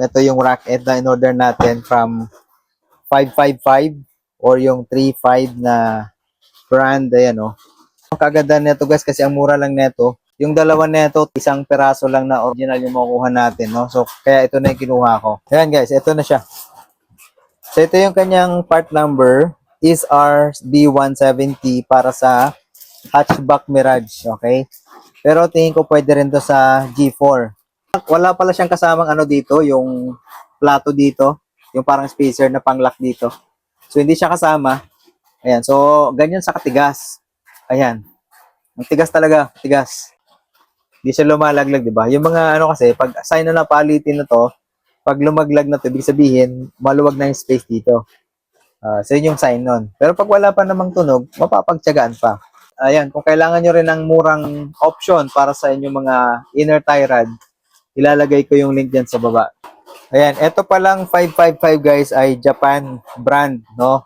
ito yung racket na in-order natin from 555 or yung 35 na brand. Ayan, oh. Ang kaganda nito guys kasi ang mura lang nito. Yung dalawa nito, isang peraso lang na original yung makukuha natin, no? So, kaya ito na yung kinuha ko. Ayan guys, ito na siya. So, ito yung kanyang part number is RB170 para sa hatchback Mirage, okay? Pero tingin ko pwede rin to sa G4. Wala pala siyang kasamang ano dito, yung plato dito, yung parang spacer na pang-lock dito. So, hindi siya kasama. Ayan, so, ganyan sa katigas. Ayan. Ang tigas talaga, tigas. Hindi siya lumalaglag, di ba? Yung mga ano kasi, pag assign na palitin na to, pag lumaglag na to, ibig sabihin, maluwag na yung space dito. So, yun yung sign nun. Pero pag wala pa namang tunog, mapapagtyagaan pa. Ayan, kung kailangan nyo rin ng murang option para sa inyong mga inner tie rod, ilalagay ko yung link dyan sa baba. Ayan, eto palang 555 guys ay Japan brand, no?